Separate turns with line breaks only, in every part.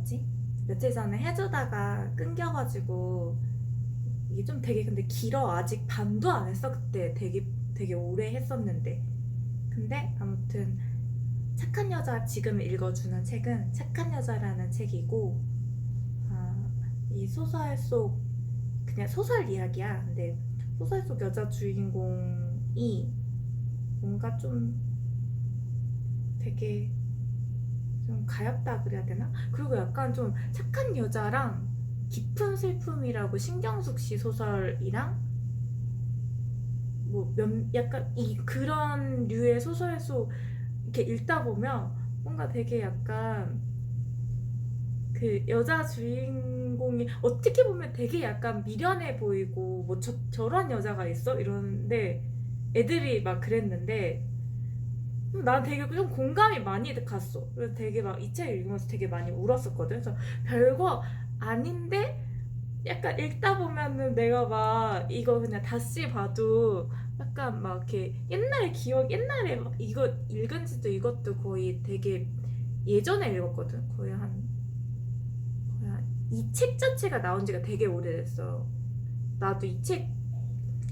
뭐지? 며칠 전에 해주다가 끊겨가지고 이게 좀 되게 근데 길어. 아직 반도 안 했어. 그때 되게 오래 했었는데. 근데 아무튼 착한 여자 지금 읽어주는 책은 착한 여자라는 책이고, 아, 이 소설 속 그냥 소설 이야기야. 근데 소설 속 여자 주인공이 뭔가 좀 되게 좀 가엽다 그래야 되나? 그리고 약간 좀 착한 여자랑 깊은 슬픔이라고 신경숙 씨 소설이랑 약간 이 그런 류의 소설 속 이렇게 읽다 보면 뭔가 되게 약간 그 여자 주인공이 어떻게 보면 되게 약간 미련해 보이고 뭐 저런 여자가 있어? 이러는데 애들이 막 그랬는데 난 되게 좀 공감이 많이 갔어. 그래서 되게 막 이 책 읽으면서 되게 많이 울었었거든. 그래서 별거 아닌데 약간 읽다 보면은 내가 막 이거 그냥 다시 봐도 약간 막 이렇게 옛날 기억, 옛날에 막 이거 읽은 지도 이것도 거의 되게 예전에 읽었거든. 거의 한 이 책 자체가 나온 지가 되게 오래됐어. 나도 이 책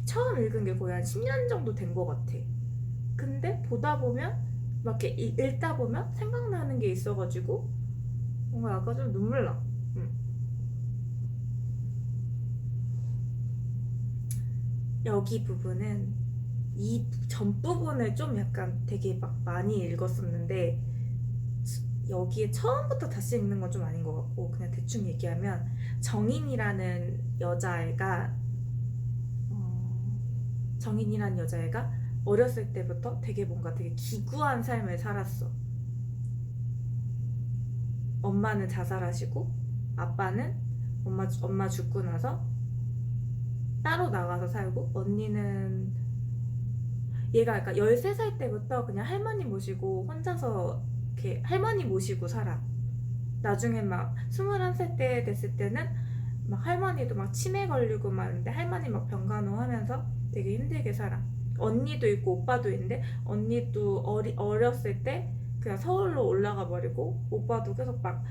처음 읽은 게 거의 한 10년 정도 된 것 같아. 근데 보다 보면 막 이렇게 읽다 보면 생각나는 게 있어가지고 뭔가 약간 좀 눈물 나. 응. 여기 부분은 이 전 부분을 좀 약간 되게 막 많이 읽었었는데 여기에 처음부터 다시 읽는 건 좀 아닌 것 같고 그냥 대충 얘기하면 정인이라는 여자애가 정인이라는 여자애가 어렸을 때부터 되게 뭔가 되게 기구한 삶을 살았어. 엄마는 자살하시고 아빠는 엄마 죽고 나서 따로 나가서 살고 언니는 얘가 약간 13살 때부터 그냥 할머니 모시고 혼자서 이렇게 할머니 모시고 살아. 나중에 막 21살 때 됐을 때는 막 할머니도 막 치매 걸리고 막 이런데 할머니 막 병간호 하면서 되게 힘들게 살아. 언니도 있고 오빠도 있는데 언니도 어렸을 때 그냥 서울로 올라가 버리고 오빠도 계속 막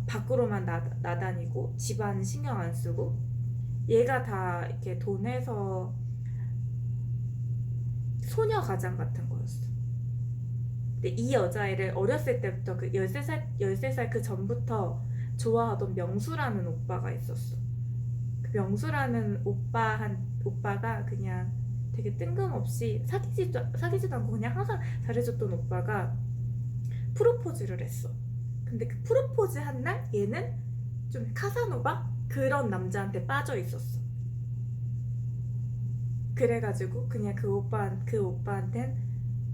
밖으로만 나다니고 집안 신경 안 쓰고 얘가 다 이렇게 돈 해서 소녀 가장 같은 거였어. 근데 이 여자애를 어렸을 때부터 그 13살 그 전부터 좋아하던 명수라는 오빠가 있었어. 그 명수라는 오빠가 그냥 되게 뜬금없이 사귀지도 않고 그냥 항상 잘해줬던 오빠가 프로포즈를 했어. 근데 그 프로포즈 한 날 얘는 좀 카사노바 그런 남자한테 빠져 있었어. 그래가지고 그냥 그 오빠한텐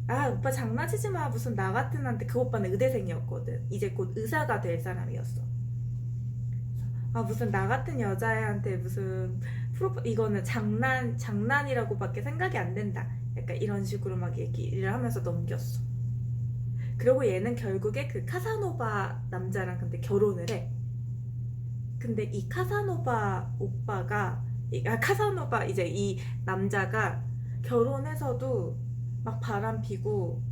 아 오빠 장난치지 마 무슨 나 같은 한테 그 오빠는 의대생이었거든. 이제 곧 의사가 될 사람이었어. 아 무슨 나 같은 여자애한테 무슨 이거는 장난이라고밖에 생각이 안 된다. 약간 이런 식으로 막 얘기를 하면서 넘겼어. 그리고 얘는 결국에 그 카사노바 남자랑 근데 결혼을 해. 근데 이 카사노바 오빠가 카사노바 이제 이 남자가 결혼해서도 막 바람 피고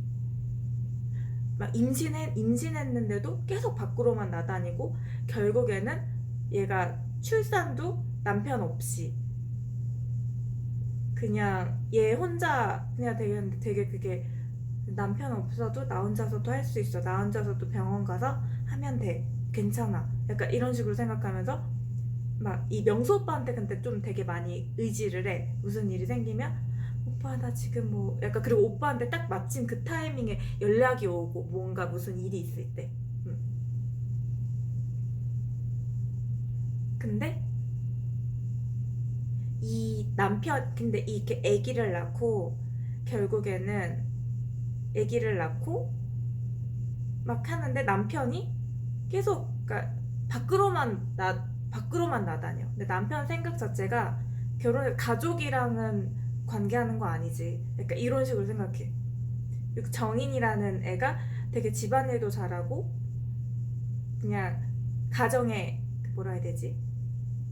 막 임신했는데도 계속 밖으로만 나다니고 결국에는 얘가 출산도 남편 없이 그냥 얘 혼자 그냥 되게 그게 남편 없어도 나 혼자서도 할 수 있어. 나 혼자서도 병원 가서 하면 돼. 괜찮아. 약간 이런 식으로 생각하면서 막 이 명수 오빠한테 근데 좀 되게 많이 의지를 해. 무슨 일이 생기면 오빠 나 지금 뭐 약간 그리고 오빠한테 딱 마침 그 타이밍에 연락이 오고 뭔가 무슨 일이 있을 때. 근데 이 남편 근데 이렇게 아기를 낳고 결국에는 아기를 낳고 막 하는데 남편이 계속 그러니까 밖으로만 나다녀. 근데 남편 생각 자체가 결혼을 가족이랑은 관계하는 거 아니지. 그러니까 이런 식으로 생각해. 그리고 정인이라는 애가 되게 집안일도 잘하고 그냥 가정에 뭐라 해야 되지?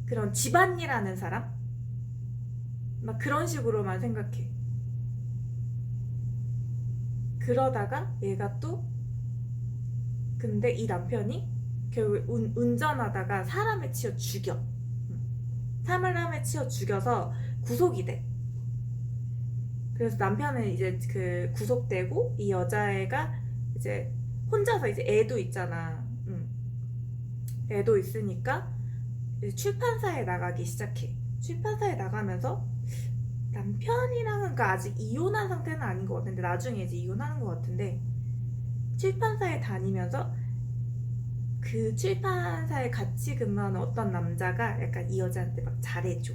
그런 집안일하는 사람? 막 그런 식으로만 생각해. 그러다가 얘가 또 근데 이 남편이 결국 운전하다가 사람을 치어 죽여. 사람을 치어 죽여서 구속이 돼. 그래서 남편은 이제 그 구속되고 이 여자애가 이제 혼자서 이제 애도 있잖아. 애도 있으니까 이제 출판사에 나가기 시작해. 출판사에 나가면서 남편이랑은 그러니까 아직 이혼한 상태는 아닌 것 같은데 나중에 이제 이혼하는 것 같은데 출판사에 다니면서 그 출판사에 같이 근무하는 어떤 남자가 약간 이 여자한테 막 잘해줘.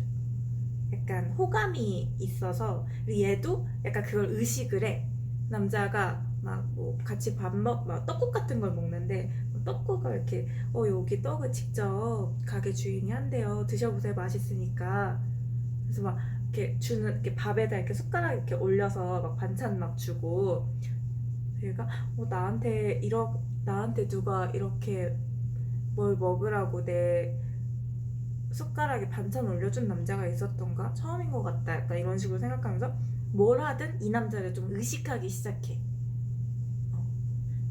약간 호감이 있어서 얘도 약간 그걸 의식을 해. 남자가 막 뭐 같이 막 떡국 같은 걸 먹는데 떡국을 이렇게 여기 떡을 직접 가게 주인이 한대요. 드셔보세요. 맛있으니까. 그래서 막 이렇게 주는 이렇게 밥에다 이렇게 숟가락 이렇게 올려서 막 반찬 막 주고 얘가 나한테 누가 이렇게 뭘 먹으라고 내 숟가락에 반찬 올려준 남자가 있었던가? 처음인 것 같다. 약간 이런 식으로 생각하면서 뭘 하든 이 남자를 좀 의식하기 시작해.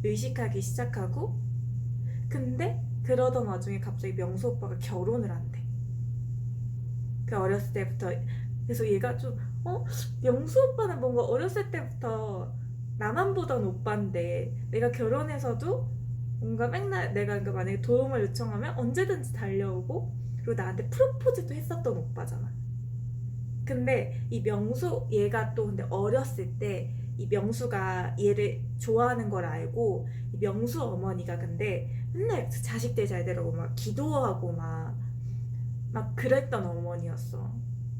의식하기 시작하고 근데 그러던 와중에 갑자기 명수 오빠가 결혼을 한대. 그 어렸을 때부터 그래서 얘가 좀 명수 오빠는 뭔가 어렸을 때부터 나만 보던 오빠인데 내가 결혼해서도 뭔가 맨날 내가 그러니까 만약에 도움을 요청하면 언제든지 달려오고 그리고 나한테 프로포즈도 했었던 오빠잖아. 근데 이 명수 얘가 또 근데 어렸을 때 이 명수가 얘를 좋아하는 걸 알고 이 명수 어머니가 근데 맨날 자식들 잘 되라고 막 기도하고 막 그랬던 어머니였어.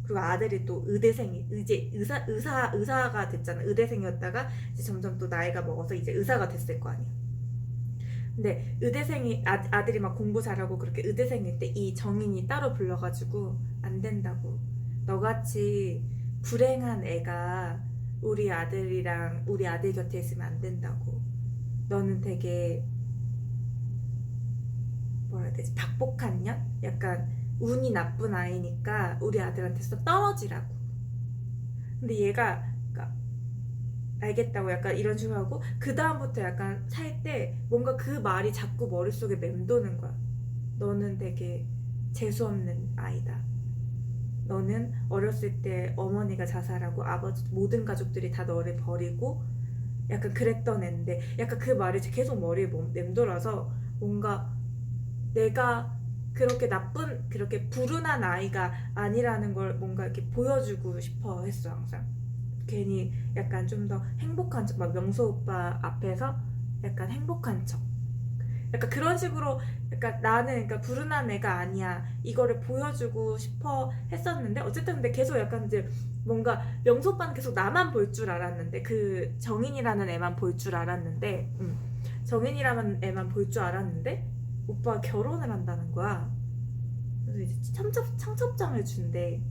그리고 아들이 또 이제 의사가 됐잖아. 의대생이었다가 이제 점점 또 나이가 먹어서 이제 의사가 됐을 거 아니야. 근데 의대생이 아들이 막 공부 잘하고 그렇게 의대생일 때 이 정인이 따로 불러가지고 안 된다고. 너같이 불행한 애가 우리 아들이랑 우리 아들 곁에 있으면 안 된다고. 너는 되게 뭐라 해야 되지? 박복한 년? 약간 운이 나쁜 아이니까 우리 아들한테서 떨어지라고. 근데 얘가 그러니까 알겠다고 약간 이런 식으로 하고 그 다음부터 약간 살 때 뭔가 그 말이 자꾸 머릿속에 맴도는 거야. 너는 되게 재수없는 아이다. 너는 어렸을 때 어머니가 자살하고 아버지 모든 가족들이 다 너를 버리고 약간 그랬던 애인데 약간 그 말이 계속 머리에 맴돌아서 뭔가 내가 그렇게 불운한 아이가 아니라는 걸 뭔가 이렇게 보여주고 싶어 했어 항상. 괜히 약간 좀 더 행복한 척, 막 명수 오빠 앞에서 약간 행복한 척. 약간 그런 식으로 약간 나는 그러니까 불운한 애가 아니야 이거를 보여주고 싶어 했었는데 어쨌든 근데 계속 약간 이제 뭔가 명수 오빠는 계속 나만 볼 줄 알았는데 그 정인이라는 애만 볼 줄 알았는데 정인이라는 애만 볼 줄 알았는데 오빠가 결혼을 한다는 거야. 그래서 이제 청첩장을 준대.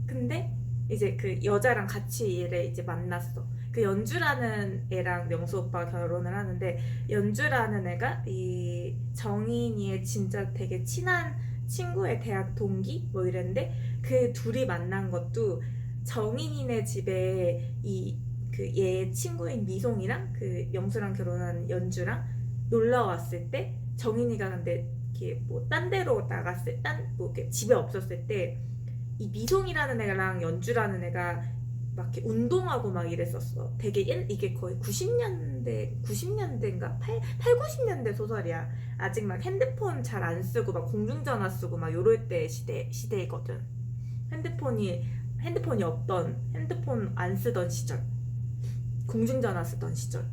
근데 이제 그 여자랑 같이 얘를 이제 만났어. 그 연주라는 애랑 명수 오빠가 결혼을 하는데 연주라는 애가 이 정인이의 진짜 되게 친한 친구의 대학 동기 뭐 이랬는데 그 둘이 만난 것도 정인이네 집에 이 그 얘 친구인 미송이랑 그 명수랑 결혼한 연주랑 놀러 왔을 때 정인이가 근데 이렇게 뭐 딴 데로 나갔을 뭐 이렇게 집에 없었을 때 이 미송이라는 애랑 연주라는 애가 막 이렇게 운동하고 막 이랬었어. 되게 이게 거의 90년대인가 90년대 소설이야. 아직 막 핸드폰 잘 안 쓰고 막 공중전화 쓰고 막 요럴 때 시대이거든. 핸드폰이 없던 핸드폰 안 쓰던 시절. 공중전화 쓰던 시절.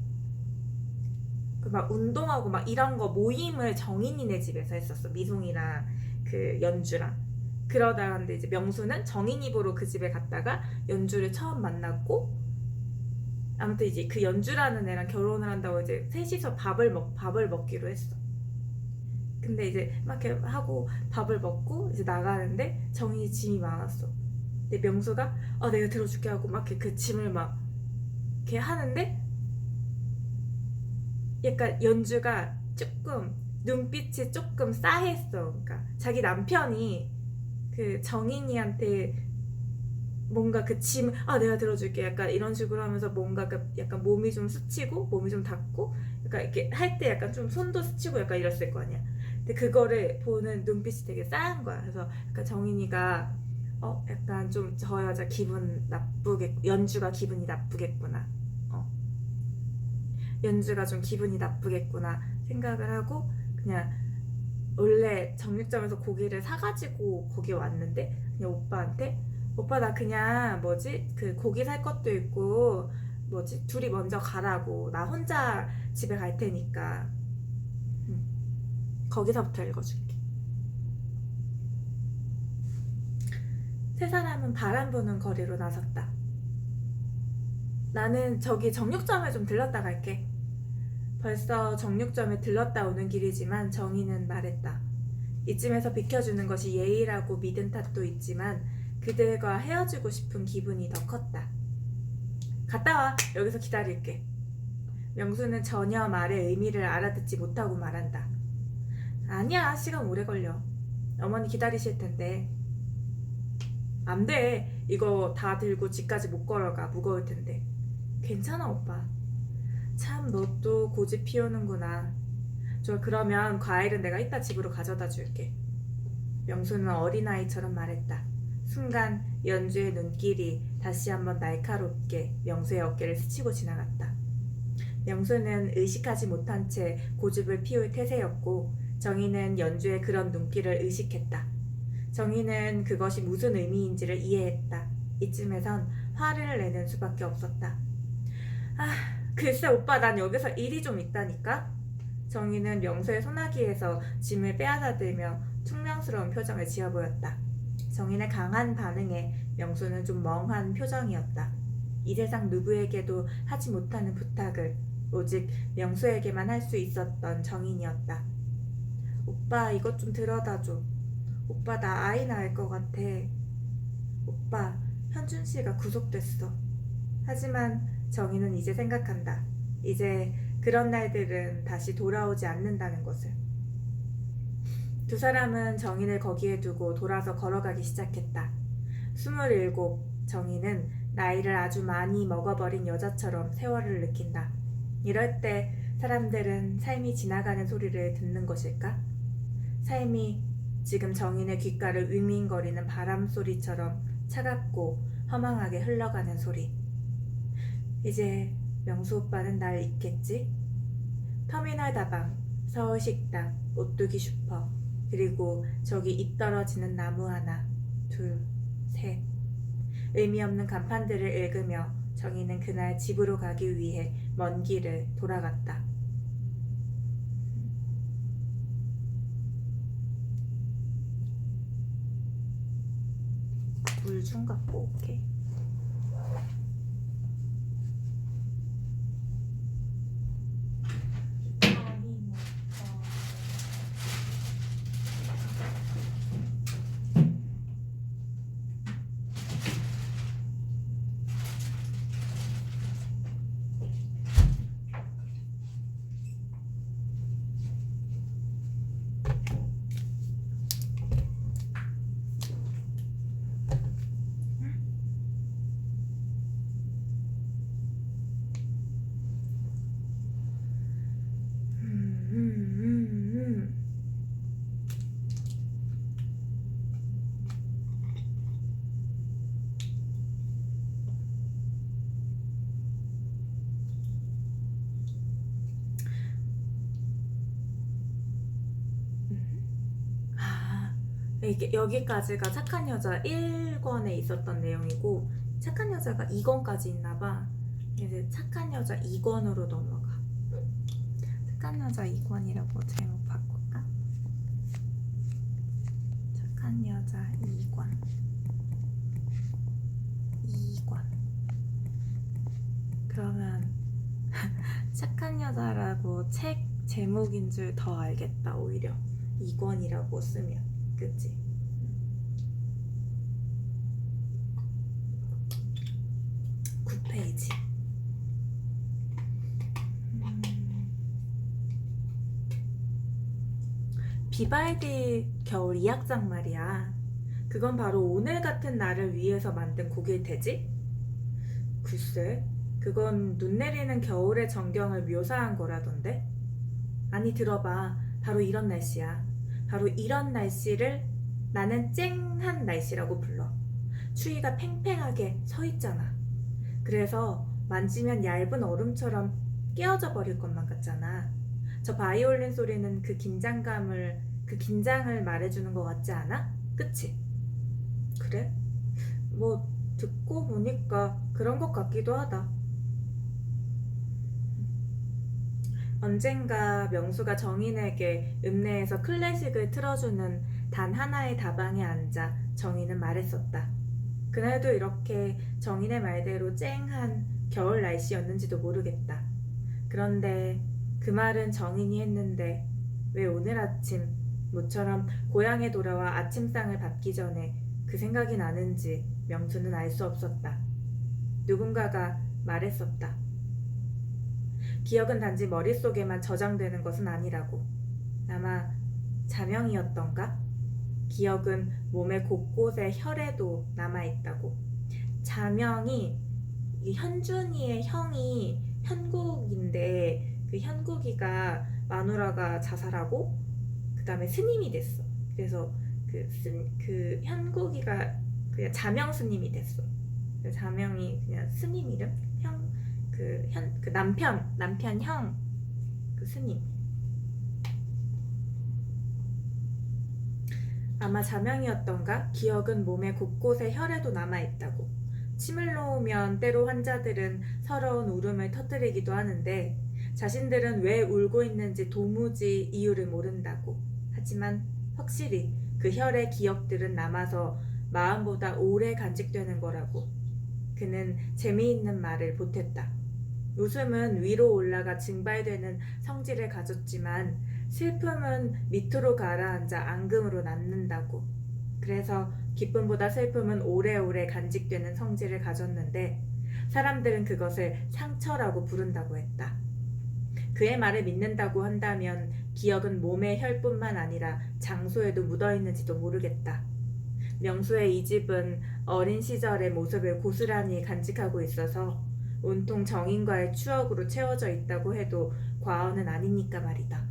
막 운동하고 막 이런 거 모임을 정인이네 집에서 했었어. 미송이랑 그 연주랑. 그러다가 근데 이제 명수는 정인이 보러 그 집에 갔다가 연주를 처음 만났고 아무튼 이제 그 연주라는 애랑 결혼을 한다고 이제 셋이서 밥을 먹기로 했어. 근데 이제 막 이렇게 하고 밥을 먹고 이제 나가는데 정인이 짐이 많았어. 근데 명수가 내가 들어줄게 하고 막 이렇게 그 짐을 막 이렇게 하는데 약간 연주가 조금 눈빛이 조금 싸했어. 그러니까 자기 남편이 그 정인이한테 뭔가 그 짐, 아 내가 들어줄게 약간 이런 식으로 하면서 뭔가 그 약간 몸이 좀 스치고 몸이 좀 닿고 약간 이렇게 할 때 약간 좀 손도 스치고 약간 이랬을 거 아니야. 근데 그거를 보는 눈빛이 되게 싸한 거야. 그래서 약간 정인이가 약간 좀 저 여자 기분 나쁘게 연주가 기분이 나쁘겠구나. 어 연주가 좀 기분이 나쁘겠구나 생각을 하고 그냥 원래 정육점에서 고기를 사가지고 거기 왔는데 그냥 오빠한테 오빠 나 그냥 뭐지 그 고기 살 것도 있고 뭐지 둘이 먼저 가라고 나 혼자 집에 갈 테니까 거기서부터 읽어줄게. 세 사람은 바람 부는 거리로 나섰다. 나는 저기 정육점에 좀 들렀다 갈게. 벌써 정육점에 들렀다 오는 길이지만 정희는 말했다. 이쯤에서 비켜주는 것이 예의라고 믿은 탓도 있지만 그들과 헤어지고 싶은 기분이 더 컸다. 갔다 와. 여기서 기다릴게. 명수는 전혀 말의 의미를 알아듣지 못하고 말한다. 아니야. 시간 오래 걸려. 어머니 기다리실 텐데. 안 돼. 이거 다 들고 집까지 못 걸어가. 무거울 텐데. 괜찮아 오빠. 참 너 또 고집 피우는구나. 좋아 그러면 과일은 내가 이따 집으로 가져다 줄게. 명수는 어린아이처럼 말했다. 순간 연주의 눈길이 다시 한번 날카롭게 명수의 어깨를 스치고 지나갔다. 명수는 의식하지 못한 채 고집을 피울 태세였고 정희는 연주의 그런 눈길을 의식했다. 정희는 그것이 무슨 의미인지를 이해했다. 이쯤에선 화를 내는 수밖에 없었다. 아, 글쎄 오빠 난 여기서 일이 좀 있다니까? 정희는 명수의 소나기에서 짐을 빼앗아들며 퉁명스러운 표정을 지어 보였다. 정희의 강한 반응에 명수는 좀 멍한 표정이었다. 이 세상 누구에게도 하지 못하는 부탁을 오직 명수에게만 할 수 있었던 정인이었다. 오빠 이것 좀 들여다줘. 오빠 나 아이 낳을 것 같아. 오빠 현준 씨가 구속됐어. 하지만 정희는 이제 생각한다. 이제 그런 날들은 다시 돌아오지 않는다는 것을. 두 사람은 정인을 거기에 두고 돌아서 걸어가기 시작했다. 27, 정인은 나이를 아주 많이 먹어버린 여자처럼 세월을 느낀다. 이럴 때 사람들은 삶이 지나가는 소리를 듣는 것일까? 삶이 지금 정인의 귓가를 윙윙거리는 바람 소리처럼 차갑고 허망하게 흘러가는 소리. 이제 명수 오빠는 날 잊겠지? 터미널 다방, 서울식당, 오뚜기 슈퍼, 그리고 저기 입 떨어지는 나무 하나, 둘, 셋. 의미 없는 간판들을 읽으며 정희는 그날 집으로 가기 위해 먼 길을 돌아갔다. 물 좀 갖고 올게. 이게 여기까지가 착한 여자 1권에 있었던 내용이고 착한 여자가 2권까지 있나봐. 이제 착한 여자 2권으로 넘어가. 착한 여자 2권이라고 제목 바꿀까? 착한 여자 2권 2권 그러면 착한 여자라고 책 제목인 줄 더 알겠다. 오히려 2권이라고 쓰면 그치? 9페이지. 비발디 겨울 2악장 말이야. 그건 바로 오늘 같은 날을 위해서 만든 곡일 테지? 글쎄, 그건 눈 내리는 겨울의 전경을 묘사한 거라던데? 아니, 들어봐. 바로 이런 날씨야. 바로 이런 날씨를 나는 쨍한 날씨라고 불러. 추위가 팽팽하게 서 있잖아. 그래서 만지면 얇은 얼음처럼 깨어져 버릴 것만 같잖아. 저 바이올린 소리는 그 긴장을 말해주는 것 같지 않아? 그치? 그래? 뭐 듣고 보니까 그런 것 같기도 하다. 언젠가 명수가 정인에게 읍내에서 클래식을 틀어주는 단 하나의 다방에 앉아 정인은 말했었다. 그날도 이렇게 정인의 말대로 쨍한 겨울 날씨였는지도 모르겠다. 그런데 그 말은 정인이 했는데 왜 오늘 아침 모처럼 고향에 돌아와 아침상을 받기 전에 그 생각이 나는지 명수는 알 수 없었다. 누군가가 말했었다. 기억은 단지 머릿속에만 저장되는 것은 아니라고. 아마 자명이었던가? 기억은 몸의 곳곳에 혈에도 남아있다고. 자명이 현준이의 형이 현국인데 그 현국이가 마누라가 자살하고 그 다음에 스님이 됐어. 그래서 그 현국이가 그냥 자명 스님이 됐어. 자명이 그냥 스님 이름? 그 남편 형 그 스님. 아마 자명이었던가? 기억은 몸의 곳곳에 혈에도 남아있다고. 침을 놓으면 때로 환자들은 서러운 울음을 터뜨리기도 하는데 자신들은 왜 울고 있는지 도무지 이유를 모른다고. 하지만 확실히 그 혈의 기억들은 남아서 마음보다 오래 간직되는 거라고. 그는 재미있는 말을 보탰다. 웃음은 위로 올라가 증발되는 성질을 가졌지만 슬픔은 밑으로 가라앉아 앙금으로 남는다고. 그래서 기쁨보다 슬픔은 오래오래 간직되는 성질을 가졌는데 사람들은 그것을 상처라고 부른다고 했다. 그의 말을 믿는다고 한다면 기억은 몸의 혈뿐만 아니라 장소에도 묻어있는지도 모르겠다. 명수의 이 집은 어린 시절의 모습을 고스란히 간직하고 있어서 온통 정인과의 추억으로 채워져 있다고 해도 과언은 아니니까 말이다.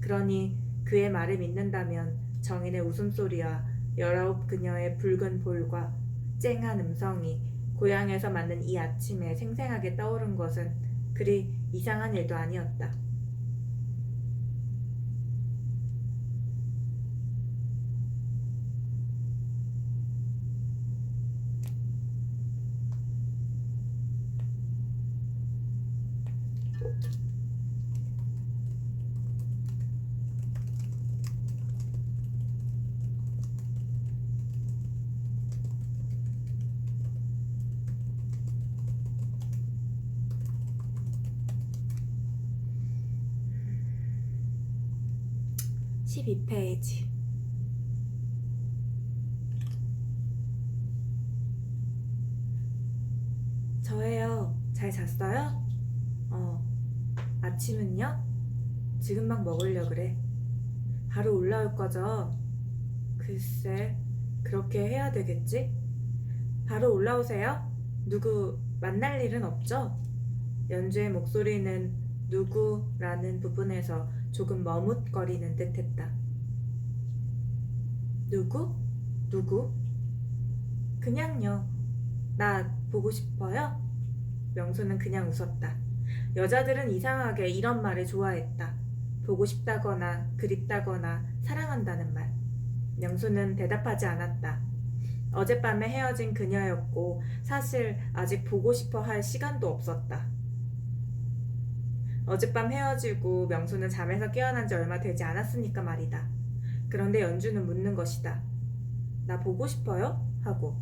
그러니 그의 말을 믿는다면 정인의 웃음소리와 19 그녀의 붉은 볼과 쨍한 음성이 고향에서 맞는 이 아침에 생생하게 떠오른 것은 그리 이상한 일도 아니었다. (12) 페이지. 저예요. 잘 잤어요? 아침은요? 지금 막 먹으려 그래. 바로 올라올 거죠? 글쎄, 그렇게 해야 되겠지? 바로 올라오세요? 누구 만날 일은 없죠? 연주의 목소리는 누구라는 부분에서 조금 머뭇거리는 듯 했다. 누구? 누구? 그냥요. 나 보고 싶어요? 명수는 그냥 웃었다. 여자들은 이상하게 이런 말을 좋아했다. 보고 싶다거나 그립다거나 사랑한다는 말. 명수는 대답하지 않았다. 어젯밤에 헤어진 그녀였고 사실 아직 보고 싶어 할 시간도 없었다. 어젯밤 헤어지고 명수는 잠에서 깨어난 지 얼마 되지 않았으니까 말이다. 그런데 연주는 묻는 것이다. 나 보고 싶어요? 하고.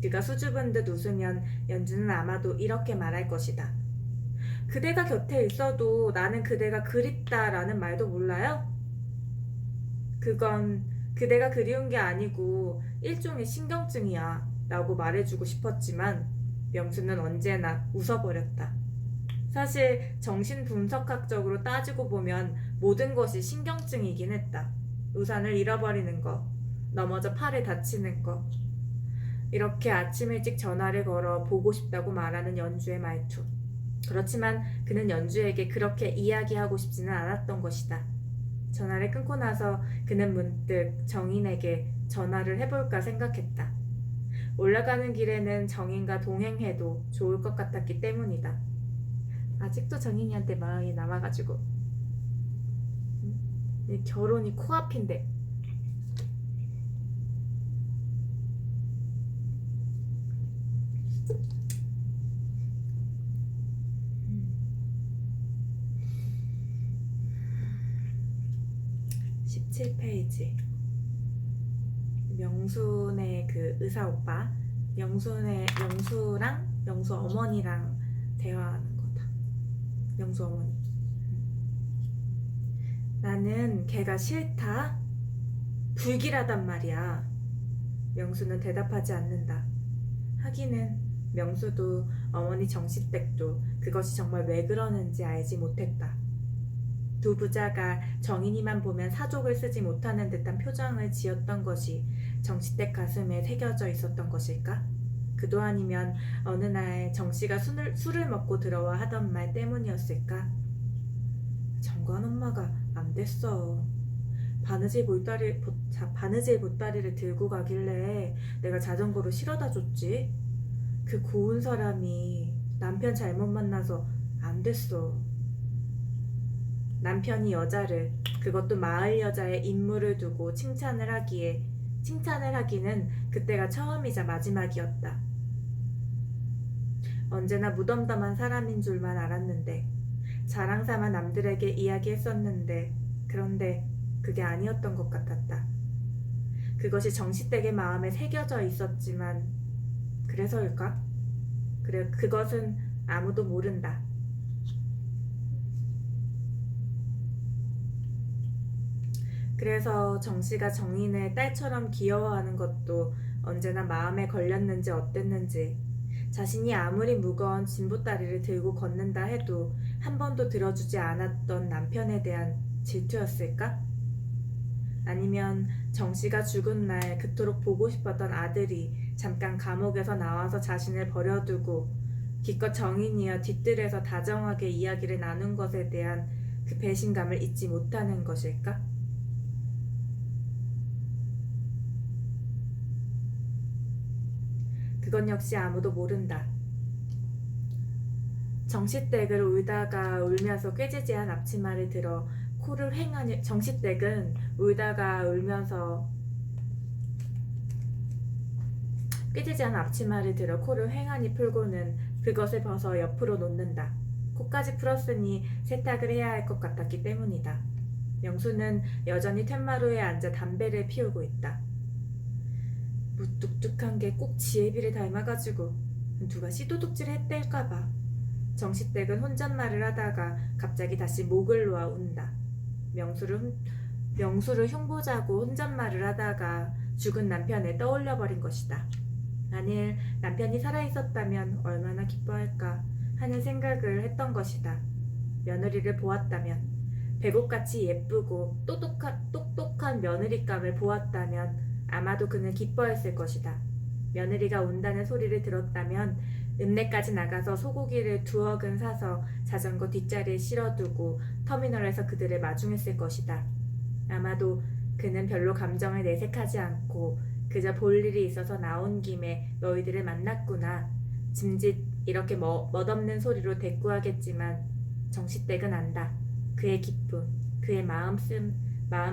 그가 수줍은 듯 웃으면 연주는 아마도 이렇게 말할 것이다. 그대가 곁에 있어도 나는 그대가 그립다라는 말도 몰라요? 그건 그대가 그리운 게 아니고 일종의 신경증이야 라고 말해주고 싶었지만 명수는 언제나 웃어버렸다. 사실 정신분석학적으로 따지고 보면 모든 것이 신경증이긴 했다. 우산을 잃어버리는 것, 넘어져 팔을 다치는 거. 이렇게 아침 일찍 전화를 걸어 보고 싶다고 말하는 연주의 말투. 그렇지만 그는 연주에게 그렇게 이야기하고 싶지는 않았던 것이다. 전화를 끊고 나서 그는 문득 정인에게 전화를 해볼까 생각했다. 올라가는 길에는 정인과 동행해도 좋을 것 같았기 때문이다. 아직도 정인이한테 마음이 남아가지고 결혼이 코앞인데. 음. 17페이지. 명순의 그 의사 오빠, 명수랑 명수 어머니랑 대화하는 거다. 명수 어머니. 나는 걔가 싫다? 불길하단 말이야. 명수는 대답하지 않는다. 하기는 명수도 어머니 정시댁도 그것이 정말 왜 그러는지 알지 못했다. 두 부자가 정인이만 보면 사족을 쓰지 못하는 듯한 표정을 지었던 것이 정시댁 가슴에 새겨져 있었던 것일까? 그도 아니면 어느 날 정씨가 술을 먹고 들어와 하던 말 때문이었을까? 정관 엄마가 안 됐어. 바느질 보따리를 들고 가길래 내가 자전거로 실어다 줬지. 그 고운 사람이 남편 잘못 만나서 안 됐어. 남편이 여자를, 그것도 마을 여자의 인물을 두고 칭찬을 하기는 그때가 처음이자 마지막이었다. 언제나 무덤덤한 사람인 줄만 알았는데, 자랑삼아 남들에게 이야기했었는데, 그런데 그게 아니었던 것 같았다. 그것이 정시댁의 마음에 새겨져 있었지만 그래서일까? 그래, 그것은 아무도 모른다. 그래서 정씨가 정인을 딸처럼 귀여워하는 것도 언제나 마음에 걸렸는지 어땠는지, 자신이 아무리 무거운 진보다리를 들고 걷는다 해도 한 번도 들어주지 않았던 남편에 대한 질투였을까? 아니면 정씨가 죽은 날 그토록 보고 싶었던 아들이 잠깐 감옥에서 나와서 자신을 버려두고 기껏 정인이여 뒤뜰에서 다정하게 이야기를 나눈 것에 대한 그 배신감을 잊지 못하는 것일까? 그건 역시 아무도 모른다. 정시댁을 울다가 울면서 꾀지지한 앞치마를 들어 코를 휑하니, 정시댁은 울다가 울면서 꾀지지한 앞치마를 들어 코를 휑하니 풀고는 그것을 벗어 옆으로 놓는다. 코까지 풀었으니 세탁을 해야 할 것 같았기 때문이다. 명수는 여전히 툇마루에 앉아 담배를 피우고 있다. 무뚝뚝한 게 꼭 지혜비를 닮아가지고 누가 씨도둑질 했댈까봐. 정시댁은 혼잣말을 하다가 갑자기 다시 목을 놓아 운다. 명수를 흉보자고 혼잣말을 하다가 죽은 남편을 떠올려버린 것이다. 만일 남편이 살아있었다면 얼마나 기뻐할까 하는 생각을 했던 것이다. 며느리를 보았다면, 배꼽같이 예쁘고 똑똑한 며느리감을 보았다면 아마도 그는 기뻐했을 것이다. 며느리가 온다는 소리를 들었다면 읍내까지 나가서 소고기를 2억은 사서 자전거 뒷자리에 실어두고 터미널에서 그들을 마중했을 것이다. 아마도 그는 별로 감정을 내색하지 않고 그저 볼 일이 있어서 나온 김에 너희들을 만났구나, 짐짓 이렇게 멋없는 소리로 대꾸하겠지만 정시댁은 안다. 그의 기쁨, 그의 마음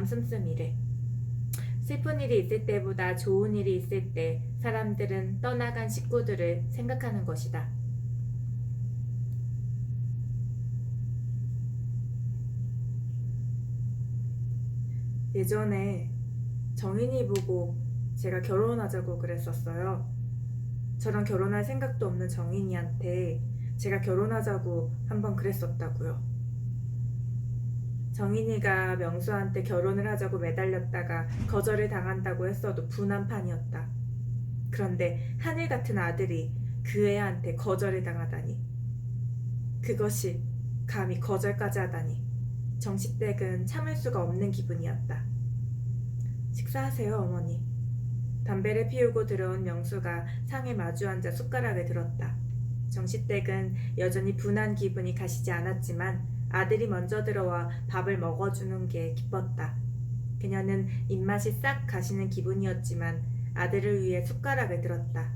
씀씀이를. 슬픈 일이 있을 때보다 좋은 일이 있을 때 사람들은 떠나간 식구들을 생각하는 것이다. 예전에 정인이 보고 제가 결혼하자고 그랬었어요. 저랑 결혼할 생각도 없는 정인이한테 제가 결혼하자고 한번 그랬었다고요. 정인이가 명수한테 결혼을 하자고 매달렸다가 거절을 당한다고 했어도 분한판이었다. 그런데 하늘 같은 아들이 그 애한테 거절을 당하다니. 그것이 감히 거절까지 하다니. 정시댁은 참을 수가 없는 기분이었다. 식사하세요, 어머니. 담배를 피우고 들어온 명수가 상에 마주 앉아 숟가락을 들었다. 정시댁은 여전히 분한 기분이 가시지 않았지만 아들이 먼저 들어와 밥을 먹어주는 게 기뻤다. 그녀는 입맛이 싹 가시는 기분이었지만 아들을 위해 숟가락을 들었다.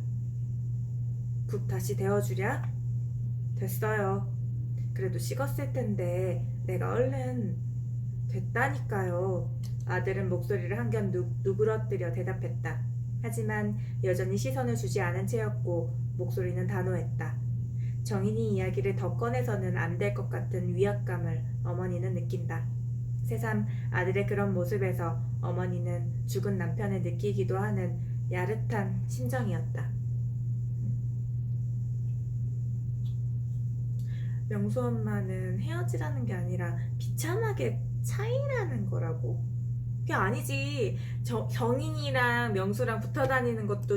국 다시 데워주랴? 됐어요. 그래도 식었을 텐데 내가 얼른. 됐다니까요. 아들은 목소리를 한겹 누그러뜨려 대답했다. 하지만 여전히 시선을 주지 않은 채였고 목소리는 단호했다. 정인이 이야기를 더 꺼내서는 안 될 것 같은 위압감을 어머니는 느낀다. 새삼 아들의 그런 모습에서 어머니는 죽은 남편을 느끼기도 하는 야릇한 심정이었다. 명수 엄마는 헤어지라는 게 아니라 비참하게 차이라는 거라고? 그게 아니지. 정인이랑 명수랑 붙어 다니는 것도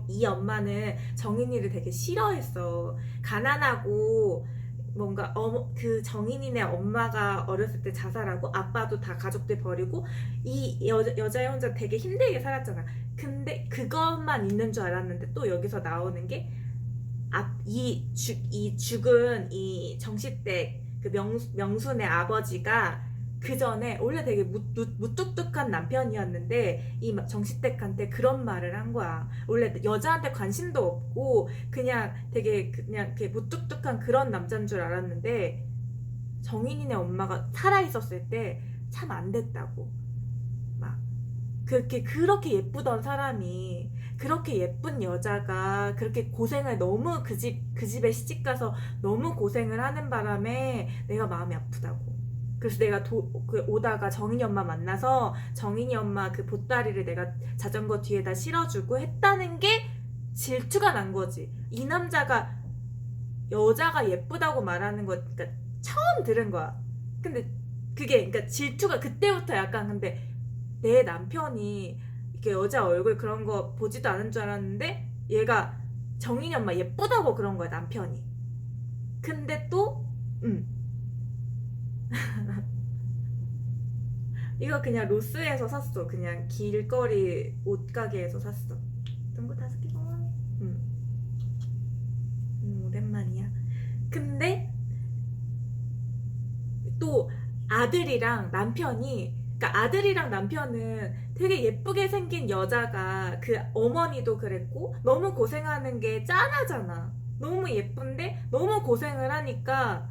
이 엄마는 정인이를 되게 싫어했어. 가난하고 뭔가 그 정인이네 엄마가 어렸을 때 자살하고 아빠도 다 가족들 버리고 이 여자애 혼자 되게 힘들게 살았잖아. 근데 그것만 있는 줄 알았는데 또 여기서 나오는 게 이 죽은 이 정시댁 그 명순의 아버지가 그 전에 원래 되게 무뚝뚝한 남편이었는데 이 정시댁한테 그런 말을 한 거야. 원래 여자한테 관심도 없고 그냥 되게 그냥 무뚝뚝한 그런 남자인 줄 알았는데 정인이네 엄마가 살아있었을 때 참 안 됐다고. 막 그렇게 예쁘던 사람이 그렇게 예쁜 여자가 그렇게 고생을 너무 그 집에 시집가서 너무 고생을 하는 바람에 내가 마음이 아프다고. 그래서 내가 오다가 정인이 엄마 만나서 정인이 엄마 그 보따리를 내가 자전거 뒤에다 실어주고 했다는 게 질투가 난 거지. 이 남자가 여자가 예쁘다고 말하는 거 그러니까 처음 들은 거야. 근데 그게 그러니까 질투가 그때부터 약간 근데 내 남편이 이렇게 여자 얼굴 그런 거 보지도 않은 줄 알았는데 얘가 정인이 엄마 예쁘다고 그런 거야 남편이. 근데 또 이거 그냥 로스에서 샀어. 그냥 길거리 옷가게에서 샀어. 둥고 5개 고마워. 오랜만이야. 근데 또 아들이랑 남편이 그러니까 아들이랑 남편은 되게 예쁘게 생긴 여자가 그 어머니도 그랬고 너무 고생하는 게 짠하잖아. 너무 예쁜데 너무 고생을 하니까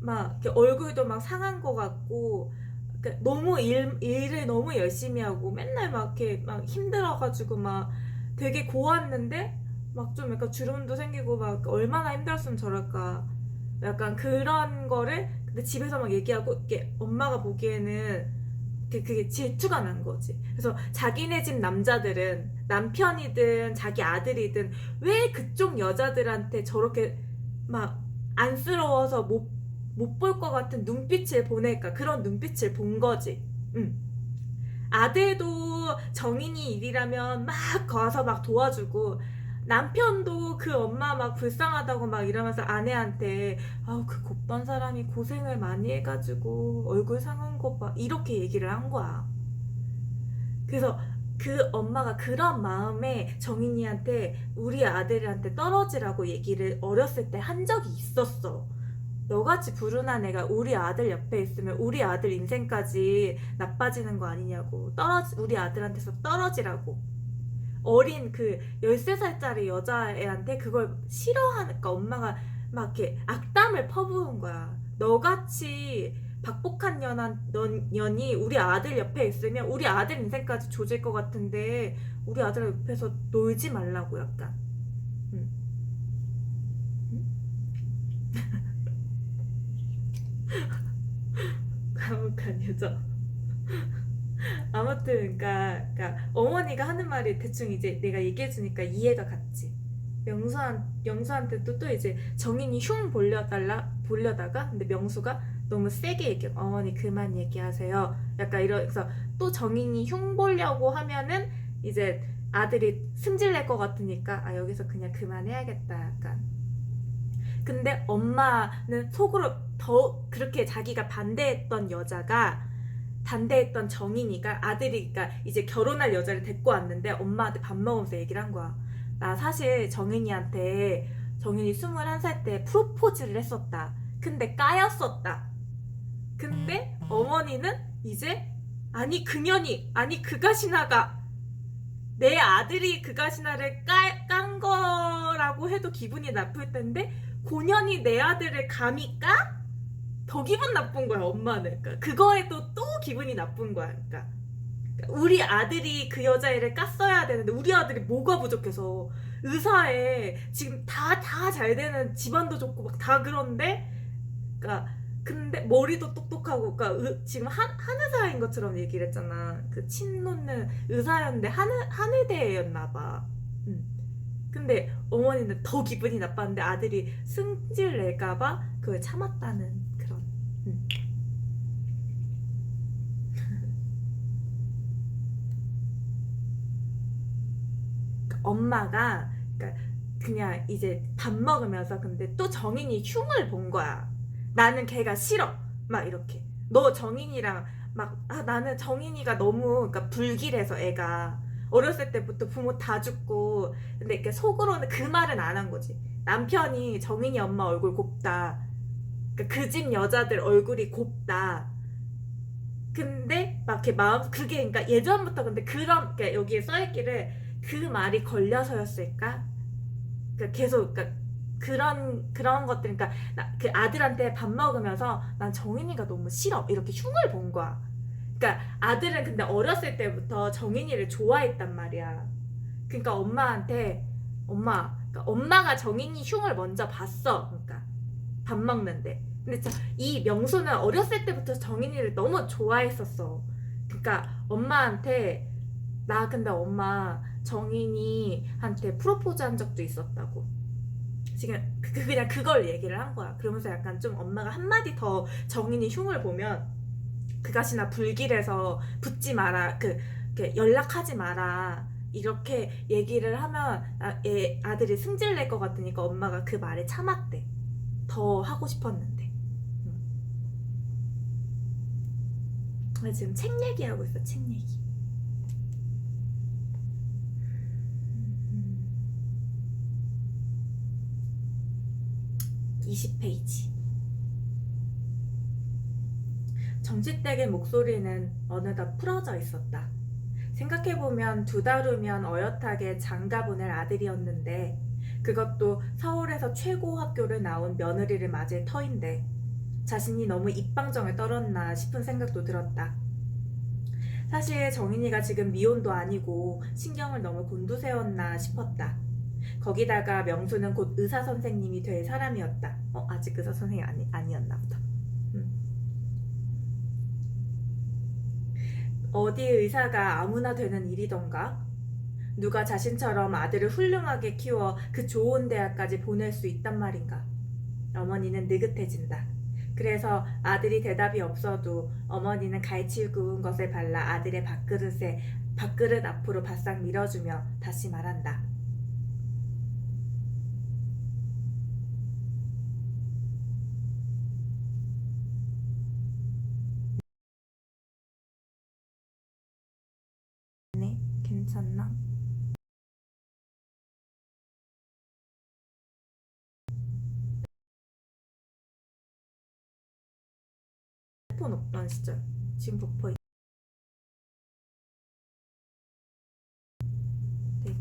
막 얼굴도 막 상한 것 같고 그러니까 너무 일을 너무 열심히 하고 맨날 막 이렇게 막 힘들어가지고 막 되게 고왔는데 막 좀 약간 주름도 생기고 막 얼마나 힘들었으면 저럴까 약간 그런 거를 근데 집에서 막 얘기하고 이게 엄마가 보기에는 그게 질투가 난 거지. 그래서 자기네 집 남자들은 남편이든 자기 아들이든 왜 그쪽 여자들한테 저렇게 막 안쓰러워서 못 볼 것 같은 눈빛을 보낼까? 그런 눈빛을 본 거지. 아들도 정인이 일이라면 막 가서 막 도와주고 남편도 그 엄마 막 불쌍하다고 막 이러면서 아내한테 아우 그 곱반 사람이 고생을 많이 해가지고 얼굴 상한 거 봐 이렇게 얘기를 한 거야. 그래서 그 엄마가 그런 마음에 정인이한테 우리 아들한테 떨어지라고 얘기를 어렸을 때 한 적이 있었어. 너같이 불운한 애가 우리 아들 옆에 있으면 우리 아들 인생까지 나빠지는 거 아니냐고. 우리 아들한테서 떨어지라고. 어린 그 13살짜리 여자애한테 그걸 싫어하니까 엄마가 막 이렇게 악담을 퍼부은 거야. 너같이 박복한 년이 우리 아들 옆에 있으면 우리 아들 인생까지 조질 것 같은데 우리 아들 옆에서 놀지 말라고 약간. 감옥한 여자. 아무튼 그러니까 어머니가 하는 말이 대충 이제 내가 얘기해주니까 이해가 갔지. 명수한테 또 이제 정인이 흉 보려다가 근데 명수가 너무 세게 얘기해. 어머니 그만 얘기하세요. 약간 이래서 또 정인이 흉 보려고 하면은 이제 아들이 승질 낼 것 같으니까 아 여기서 그냥 그만해야겠다 약간. 근데 엄마는 속으로 더 그렇게 자기가 반대했던 여자가 반대했던 정인이가 아들이 그러니까 이제 결혼할 여자를 데리고 왔는데 엄마한테 밥 먹으면서 얘기를 한 거야. 나 사실 정인이한테 정인이 21살 때 프로포즈를 했었다. 근데 까였었다. 근데 어머니는 이제 아니 그년이 아니 그가시나가 내 아들이 그가시나를 깐 거라고 해도 기분이 나쁠 텐데 고년이 내 아들을 감히 까? 더 기분 나쁜 거야 엄마는. 그러니까 그거에도 또 기분이 나쁜 거야. 그러니까 우리 아들이 그 여자애를 깠어야 되는데 우리 아들이 뭐가 부족해서 의사에 지금 다 잘 되는 집안도 좋고 막 다 그런데 그러니까 근데 머리도 똑똑하고 그러니까 지금 한의사인 것처럼 얘기를 했잖아. 그 친노는 의사였는데 한의대였나 봐. 근데 어머니는 더 기분이 나빴는데 아들이 승질 낼까봐 그걸 참았다는 그런. 엄마가 그러니까 그냥 이제 밥 먹으면서 근데 또 정인이 흉을 본 거야. 나는 걔가 싫어. 막 이렇게. 너 정인이랑 막 나는 정인이가 너무 그러니까 불길해서 애가 어렸을 때부터 부모 다 죽고 근데 이렇게 속으로는 그 말은 안 한 거지. 남편이 정인이 엄마 얼굴 곱다. 그러니까 그 집 여자들 얼굴이 곱다. 근데 막 이렇게 마음 그게 그러니까 예전부터 근데 그런 그러니까 여기에 써있기를 그 말이 걸려서였을까? 그러니까 계속 그러니까 그런 것들 그러니까 그 아들한테 밥 먹으면서 난 정인이가 너무 싫어 이렇게 흉을 본 거야. 그러니까 아들은 근데 어렸을 때부터 정인이를 좋아했단 말이야. 그러니까 엄마한테 그러니까 엄마가 정인이 흉을 먼저 봤어. 그러니까 밥 먹는데. 근데 이 명수는 어렸을 때부터 정인이를 너무 좋아했었어. 그러니까 엄마한테 나 근데 엄마 정인이한테 프로포즈 한 적도 있었다고. 지금 그냥 그걸 얘기를 한 거야. 그러면서 약간 좀 엄마가 한마디 더 정인이 흉을 보면 그가시나 불길해서 붙지 마라. 연락하지 마라. 이렇게 얘기를 하면 아들이 승질 낼 것 같으니까 엄마가 그 말에 참았대. 더 하고 싶었는데. 지금 책 얘기하고 있어. 책 얘기. 20페이지. 정식댁의 목소리는 어느덧 풀어져 있었다. 생각해보면 2달 후면 어엿하게 장가보낼 아들이었는데 그것도 서울에서 최고 학교를 나온 며느리를 맞을 터인데 자신이 너무 입방정을 떨었나 싶은 생각도 들었다. 사실 정인이가 지금 미혼도 아니고 신경을 너무 곤두세웠나 싶었다. 거기다가 명수는 곧 의사 선생님이 될 사람이었다. 아직 의사 선생이 아니었나 보다. 어디 의사가 아무나 되는 일이던가? 누가 자신처럼 아들을 훌륭하게 키워 그 좋은 대학까지 보낼 수 있단 말인가? 어머니는 느긋해진다. 그래서 아들이 대답이 없어도 어머니는 갈치 구운 것을 발라 아들의 밥그릇 앞으로 바싹 밀어주며 다시 말한다. 네, 괜찮나? 핸드폰 없던 시절 지금 버퍼